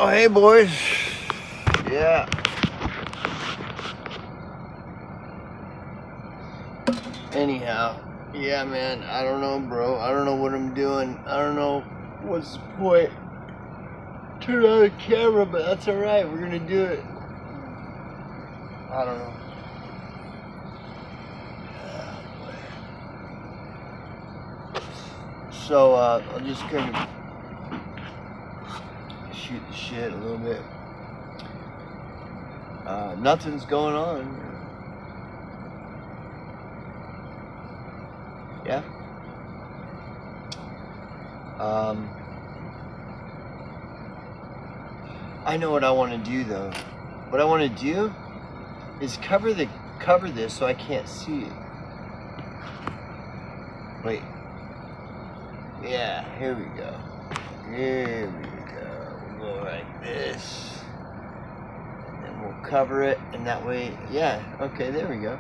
Oh, hey, boys. Yeah. Anyhow, yeah, man. I don't know, bro. I don't know what I'm doing. I don't know what's the point. Turn on the camera, but that's alright. We're gonna do it. I don't know. So, I'll just kind of shoot the shit a little bit. Nothing's going on. Yeah. I know what I want to do though. What I want to do is cover this so I can't see it. Wait. Yeah, here we go. Here we go. We'll go like this. And then we'll cover it, and that way, yeah, okay, there we go.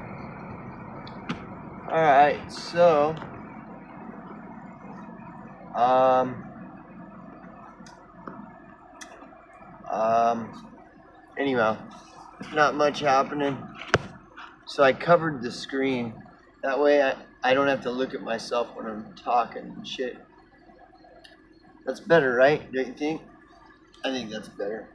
Alright, so anyhow, not much happening. So I covered the screen. That way I don't have to look at myself when I'm talking and shit. That's better, right? Don't you think? I think that's better.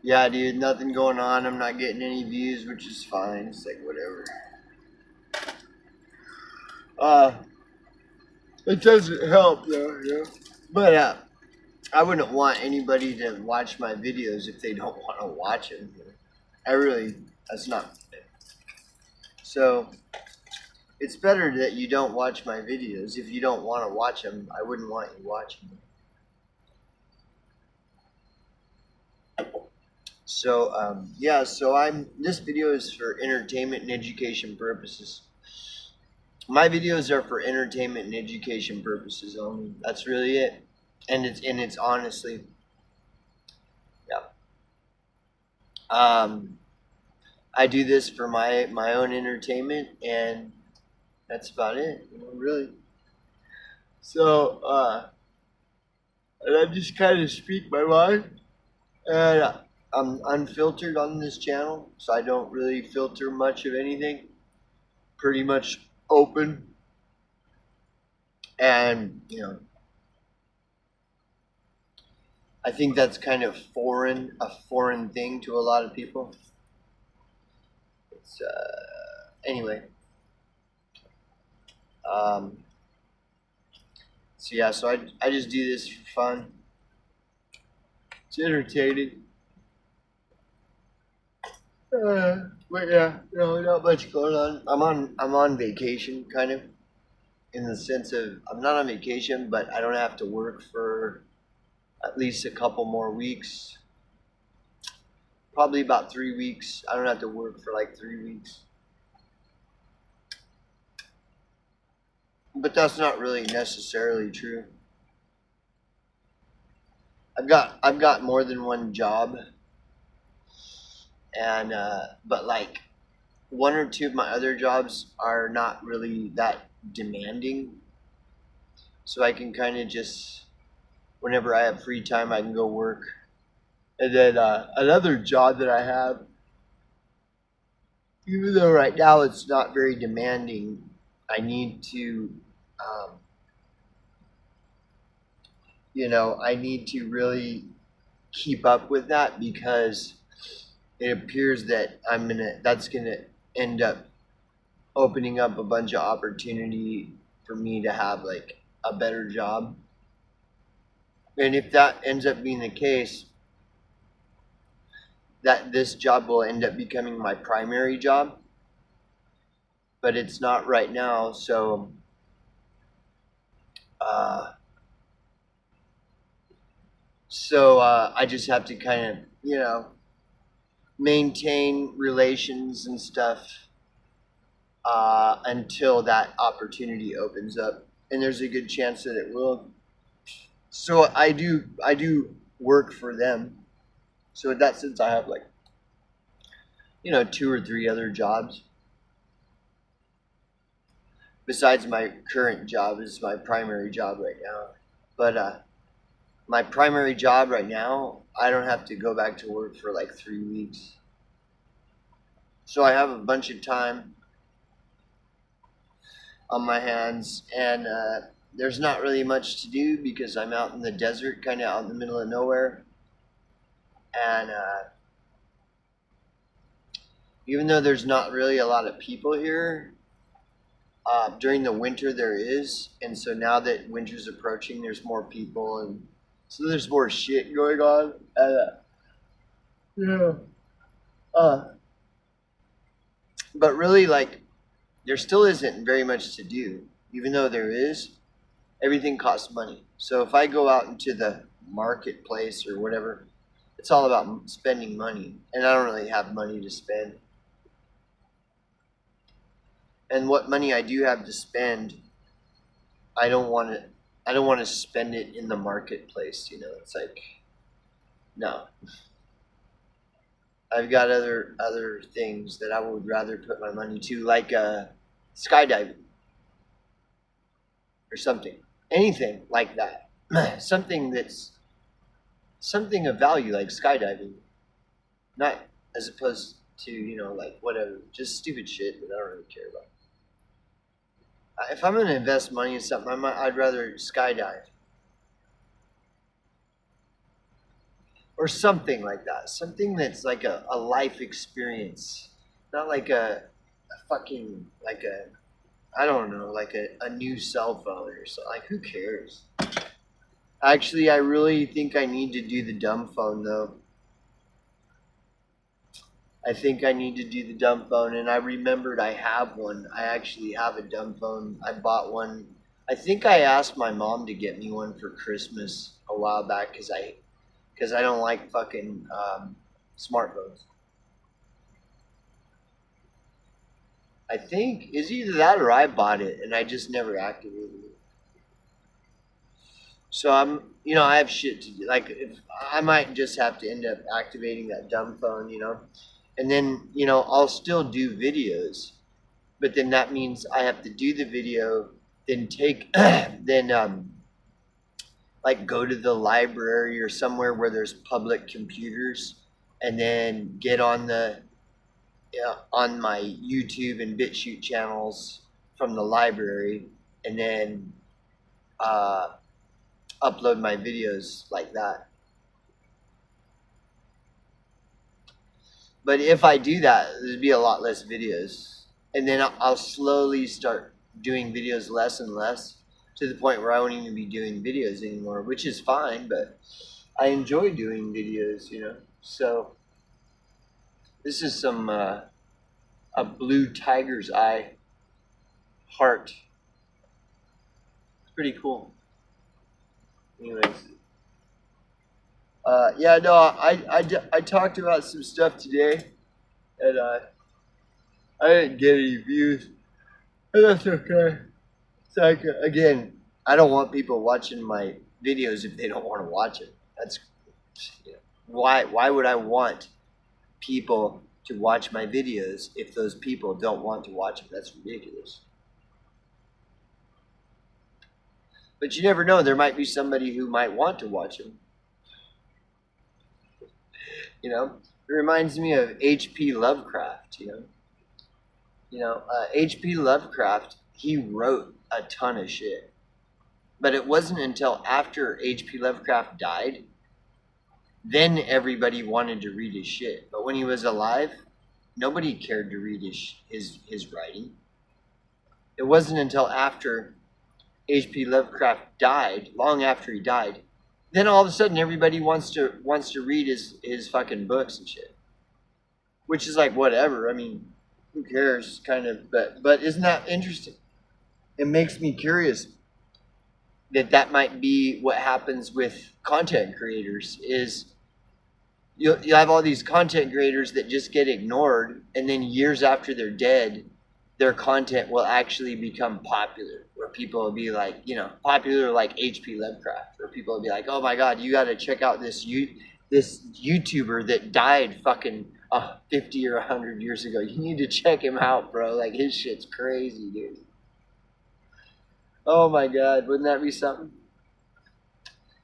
Yeah, dude, nothing going on. I'm not getting any views, which is fine. It's like whatever. It doesn't help though, yeah. But I wouldn't want anybody to watch my videos if they don't want to watch them. That's not. So it's better that you don't watch my videos. If you don't want to watch them, I wouldn't want you watching them. So yeah, so this video is for entertainment and education purposes. My videos are for entertainment and education purposes only. That's really it. And it's honestly, yeah. I do this for my own entertainment, and that's about it, really. So and I just kind of speak my mind, and I'm unfiltered on this channel, so I don't really filter much of anything. Pretty much open, and I think that's kind of a foreign thing to a lot of people. It's anyway. So yeah, so I just do this for fun. It's entertaining. But yeah, not much going on. I'm on vacation, kind of, in the sense of I'm not on vacation, but I don't have to work for at least a couple more weeks. Probably about 3 weeks. I don't have to work for like 3 weeks. But that's not really necessarily true. I've got more than one job, and but like 1 or 2 of my other jobs are not really that demanding, so I can kind of just, whenever I have free time, I can go work. And then another job that I have, even though right now it's not very demanding, I need to I need to really keep up with that, because it appears that that's gonna end up opening up a bunch of opportunity for me to have like a better job. And if that ends up being the case, that this job will end up becoming my primary job, but it's not right now. So I just have to kind of maintain relations and stuff until that opportunity opens up, and there's a good chance that it will. So I do work for them. So in that sense, I have like 2 or 3 other jobs besides my current job. Is my primary job right now. But my primary job right now, I don't have to go back to work for like 3 weeks. So I have a bunch of time on my hands, and there's not really much to do because I'm out in the desert, kind of out in the middle of nowhere. And even though there's not really a lot of people here, during the winter there is. And so now that winter's approaching, there's more people, and so there's more shit going on. Yeah. But really, like, there still isn't very much to do. Even though there is, everything costs money. So if I go out into the marketplace or whatever, it's all about spending money. And I don't really have money to spend. And what money I do have to spend, I don't want to spend it in the marketplace, you know. It's like, no. I've got other things that I would rather put my money to, like skydiving or something. Anything like that. Something of value, like skydiving. Not as opposed to, you know, like whatever, just stupid shit that I don't really care about. If I'm going to invest money in something, I'd rather skydive. Or something like that. Something that's like a life experience. Not like a fucking, like a, I don't know, like a new cell phone or something. Like, who cares? Actually, I really think I need to do the dumb phone, though. I think I need to do the dumb phone, and I remembered I have one. I actually have a dumb phone. I bought one. I think I asked my mom to get me one for Christmas a while back because I don't like fucking smartphones. I think it's either that or I bought it and I just never activated it. So I have shit to do. Like, if I might just have to end up activating that dumb phone, you know, and then, you know, I'll still do videos, but then that means I have to do the video, then like go to the library or somewhere where there's public computers, and then get on my YouTube and BitChute channels from the library, and then upload my videos like that. But if I do that, there'd be a lot less videos, and then I'll slowly start doing videos less and less, to the point where I won't even be doing videos anymore, which is fine, but I enjoy doing videos, you know. So this is some a blue tiger's eye heart. It's pretty cool. Anyways, yeah, no, I talked about some stuff today, and I didn't get any views, and that's okay. It's like, again, I don't want people watching my videos if they don't want to watch it. That's, you know, why would I want people to watch my videos if those people don't want to watch them? That's ridiculous. But you never know. There might be somebody who might want to watch them. You know, it reminds me of H.P. Lovecraft. H.P. Lovecraft, he wrote a ton of shit. But it wasn't until after H.P. Lovecraft died, then everybody wanted to read his shit. But when he was alive, nobody cared to read his writing. It wasn't until after H.P. Lovecraft died, long after he died, then all of a sudden everybody wants to read his fucking books and shit. Which is like, whatever. I mean, who cares, kind of. But isn't that interesting? It makes me curious that might be what happens with content creators. Is you have all these content creators that just get ignored, and then years after they're dead, their content will actually become popular, where people will be like, you know, popular like H.P. Lovecraft, where people will be like, oh my God, you got to check out this YouTuber that died fucking 50 or 100 years ago. You need to check him out, bro. Like, his shit's crazy, dude. Oh my God, wouldn't that be something?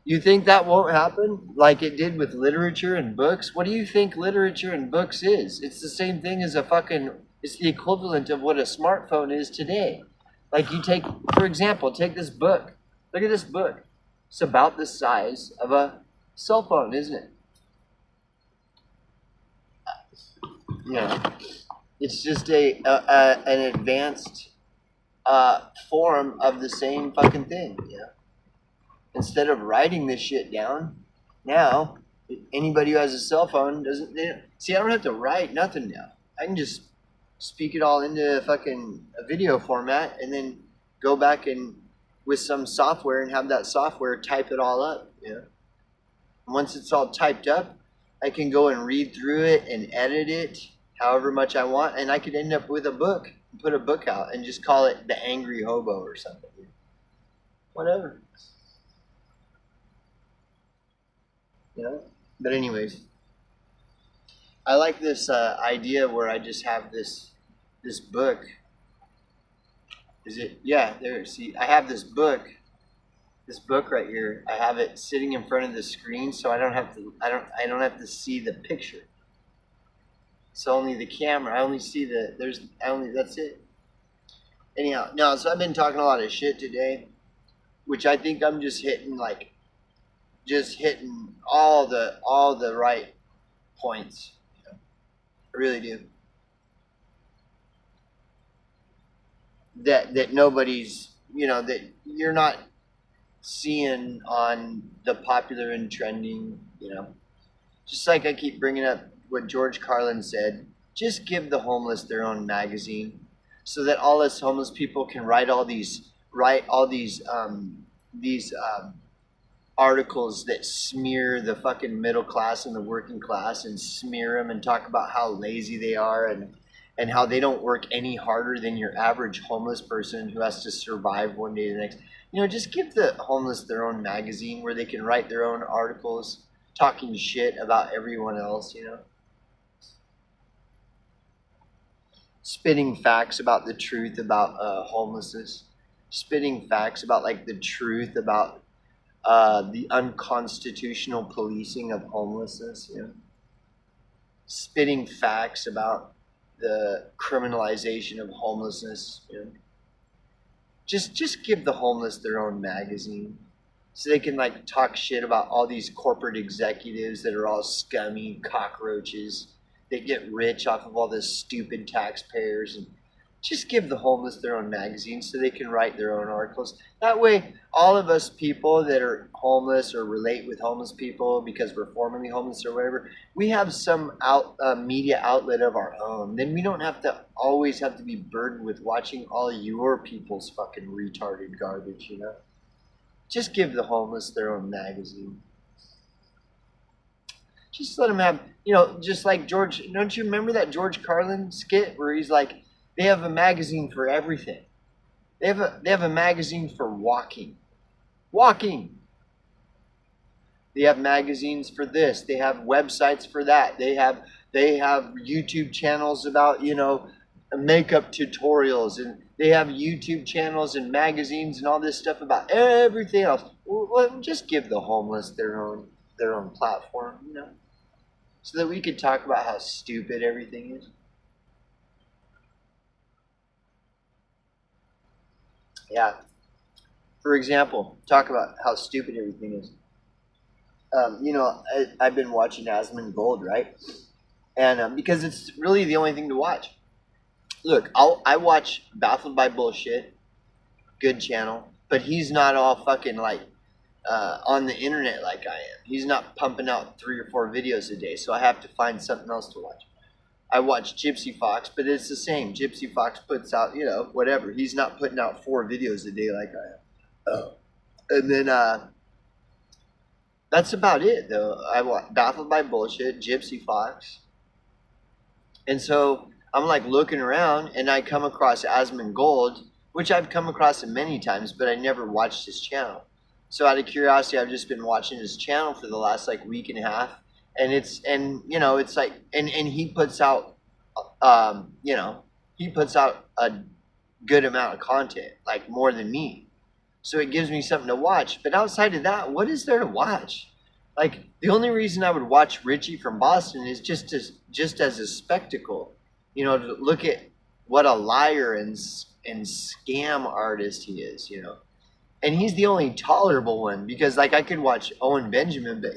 You think that won't happen like it did with literature and books? What do you think literature and books is? It's the same thing as it's the equivalent of what a smartphone is today. Like you take, for example, take this book. Look at this book. It's about the size of a cell phone, isn't it? It's just an advanced form of the same fucking thing. Instead of writing this shit down, now anybody who has a cell phone see. I don't have to write nothing now. I can just speak it all into fucking a video format, and then go back and with some software and have that software type it all up. And once it's all typed up, I can go and read through it and edit it however much I want, and I could end up with a book, put a book out, and just call it the Ang Ree HoeBo or something. Whatever. But anyways, I like this idea where I just have this book. Is it? Yeah, there. See, I have this book right here. I have it sitting in front of the screen, so I don't have to see the picture. It's only the camera. I only see that's it. Anyhow, no. So I've been talking a lot of shit today, which I think I'm just hitting all the right points. I really do. That nobody's, that you're not seeing on the popular and trending, Just like I keep bringing up what George Carlin said, just give the homeless their own magazine so that all us homeless people can write all these articles that smear the fucking middle class and the working class and smear them and talk about how lazy they are and how they don't work any harder than your average homeless person who has to survive one day to the next. Just give the homeless their own magazine where they can write their own articles talking shit about everyone else, Spitting facts about the truth about homelessness. Spitting facts about the truth about the unconstitutional policing of homelessness, Spitting facts about the criminalization of homelessness, Just give the homeless their own magazine so they can talk shit about all these corporate executives that are all scummy cockroaches. They get rich off of all this stupid taxpayers, and just give the homeless their own magazine so they can write their own articles. That way, all of us people that are homeless or relate with homeless people because we're formerly homeless or whatever, we have some media outlet of our own. Then we don't always have to be burdened with watching all your people's fucking retarded garbage, Just give the homeless their own magazine. Just let them have, just like George, don't you remember that George Carlin skit where he's like, they have a magazine for everything. They have a magazine for walking. Walking. They have magazines for this. They have websites for that. They have YouTube channels about, makeup tutorials, and they have YouTube channels and magazines and all this stuff about everything else. Well, just give the homeless their own platform, so that we could talk about how stupid everything is. Yeah. For example, talk about how stupid everything is. I've been watching Asmongold, right? And because it's really the only thing to watch. Look, I watch Baffled by Bullshit, good channel, but he's not all fucking on the internet like I am. He's not pumping out 3 or 4 videos a day, so I have to find something else to watch. I watch Gypsy Fox, but it's the same. Gypsy Fox puts out, whatever. He's not putting out 4 videos a day like I am. And then that's about it, though. I watch Baffled by Bullshit, Gypsy Fox. And so I'm looking around, and I come across Asmongold, which I've come across him many times, but I never watched his channel. So out of curiosity, I've just been watching his channel for the last week and a half, and he puts out, he puts out a good amount of content, more than me. So it gives me something to watch. But outside of that, what is there to watch? Like, the only reason I would watch Richie from Boston is just as a spectacle, you know, to look at what a liar and scam artist he is, you know. And he's the only tolerable one, because like I could watch Owen Benjamin, but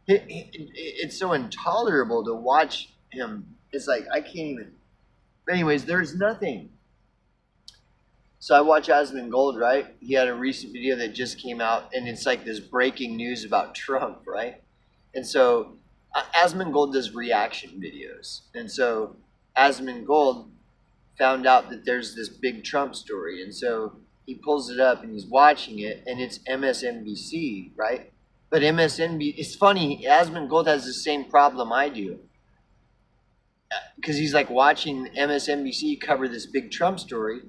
it's so intolerable to watch him. It's like I can't even. Anyways, there's nothing. So I watch Asmongold, right? He had a recent video that just came out, and it's like this breaking news about Trump, right? And so Asmongold does reaction videos, and so Asmongold found out that there's this big Trump story, and so he pulls it up and he's watching it, and it's MSNBC, right? But MSNBC, it's funny, Asmongold has the same problem I do, because he's like watching MSNBC cover this big Trump story,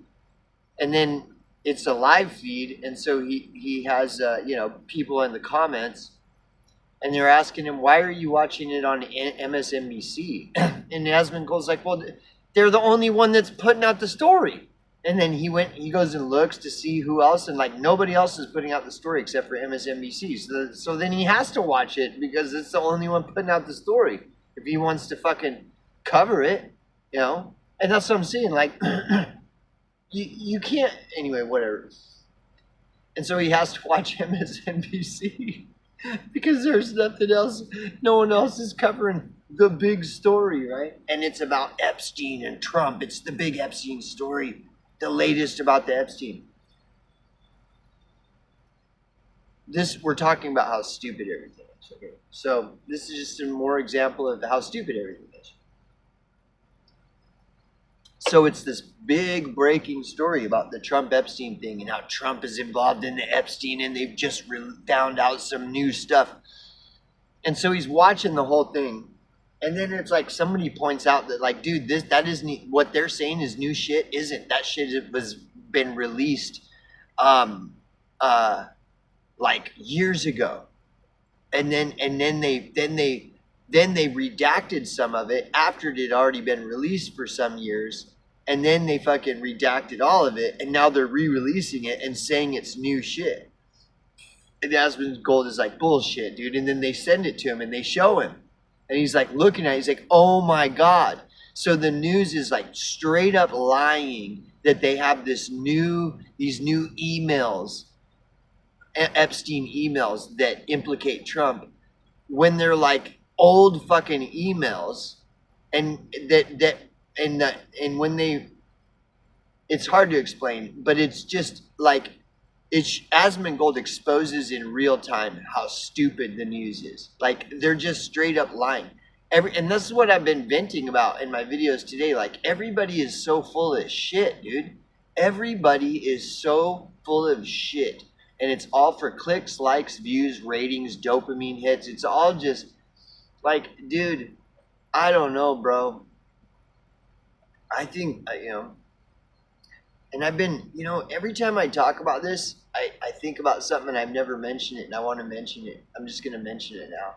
and then it's a live feed, and so he has you know, people in the comments, and they're asking him, why are you watching it on MSNBC? And Asmongold's like, well, they're the only one that's putting out the story. And then he goes and looks to see who else, and like nobody else is putting out the story except for MSNBC. So then he has to watch it because it's the only one putting out the story if he wants to fucking cover it, you know. And that's what I'm saying. Like, you can't, anyway, whatever. And so he has to watch MSNBC because there's nothing else. No one else is covering the big story, right? And it's about Epstein and Trump. It's the big Epstein story. The latest about the Epstein. We're talking about how stupid everything is. Okay, so this is just a more example of how stupid everything is. So it's this big breaking story about the Trump Epstein thing and how Trump is involved in the Epstein, and they've just found out some new stuff. And so he's watching the whole thing. And then it's like somebody points out that, like, dude, that isn't what they're saying is new shit. Isn't that shit was been released, like years ago, and then they redacted some of it after it had already been released for some years, and then they fucking redacted all of it, and now they're re-releasing it and saying it's new shit. And Asmongold is like, bullshit, dude. And then they send it to him and they show him. And he's like looking at it, he's like, oh my God. So the news is like straight up lying that they have these new emails, Epstein emails that implicate Trump, when they're like old fucking emails, and when they, it's hard to explain, but it's just like, Asmongold exposes in real time how stupid the news is. Like, they're just straight up lying. And this is what I've been venting about in my videos today. Like, everybody is so full of shit, dude. Everybody is so full of shit. And it's all for clicks, likes, views, ratings, dopamine hits. It's all just like, dude, I don't know, bro. I think, you know, and I've been, you know, every time I talk about this, I think about something and I've never mentioned it, and I want to mention it. I'm just going to mention it now.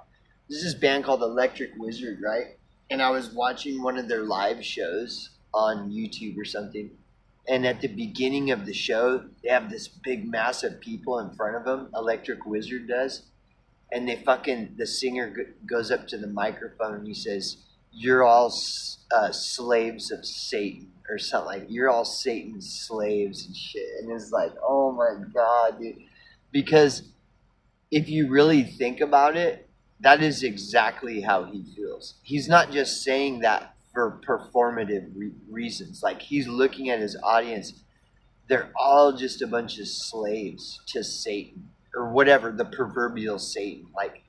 There's this band called Electric Wizard, right? And I was watching one of their live shows on YouTube or something. And at the beginning of the show, they have this big mass of people in front of them, Electric Wizard does. And the singer goes up to the microphone and he says, you're all slaves of Satan, or something like, you're all Satan's slaves and shit. And it's like, oh my God, dude. Because if you really think about it, that is exactly how he feels. He's not just saying that for performative reasons. Like, he's looking at his audience. They're all just a bunch of slaves to Satan, or whatever, the proverbial Satan. Like,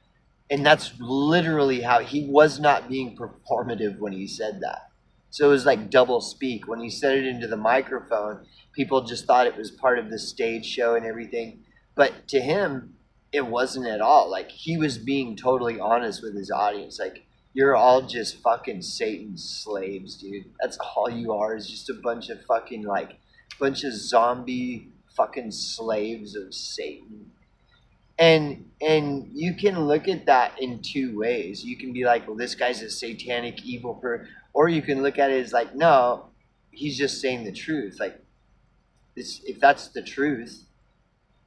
and that's literally how he was not being performative when he said that. So it was like double speak. When he said it into the microphone, people just thought it was part of the stage show and everything. But to him, it wasn't at all. Like, he was being totally honest with his audience. Like, you're all just fucking Satan's slaves, dude. That's all you are, is just a bunch of fucking, like, bunch of zombie fucking slaves of Satan. And you can look at that in two ways. You can be like, well, this guy's a satanic evil person. Or you can look at it as like, no, he's just saying the truth. Like, if that's the truth,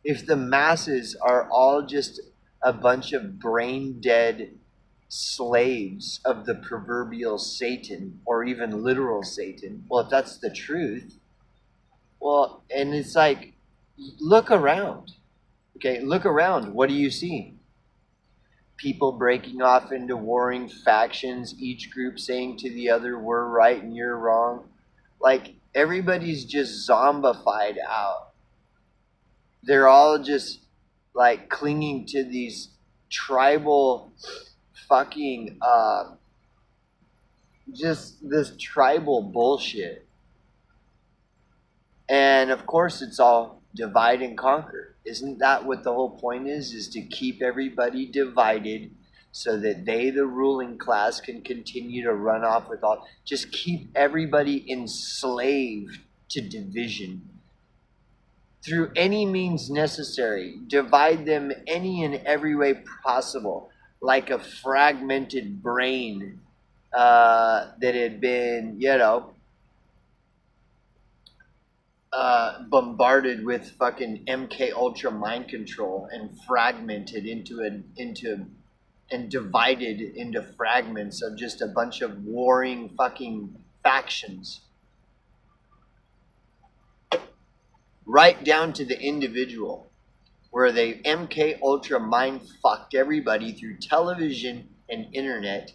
if the masses are all just a bunch of brain dead slaves of the proverbial Satan, or even literal Satan, well, if that's the truth, well, and it's like, look around. Okay, look around. What do you see? People breaking off into warring factions, each group saying to the other, we're right and you're wrong. Like, everybody's just zombified out. They're all just, like, clinging to these tribal fucking, just this tribal bullshit. And, of course, it's all divide and conquer. Isn't that what the whole point is to keep everybody divided so that they, the ruling class, can continue to run off with all, just keep everybody enslaved to division through any means necessary. Divide them any and every way possible, like a fragmented brain that had been, bombarded with fucking MK Ultra mind control and fragmented and divided into fragments of just a bunch of warring fucking factions. Right down to the individual, where they MK Ultra mind fucked everybody through television and internet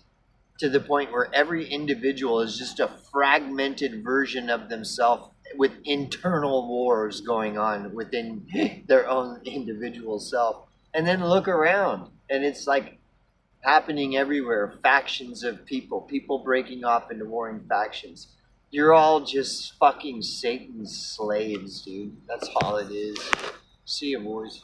to the point where every individual is just a fragmented version of themselves with internal wars going on within their own individual self. And then look around, and it's like happening everywhere. Factions of people breaking off into warring factions. You're all just fucking Satan's slaves, dude. That's all it is. See you, boys.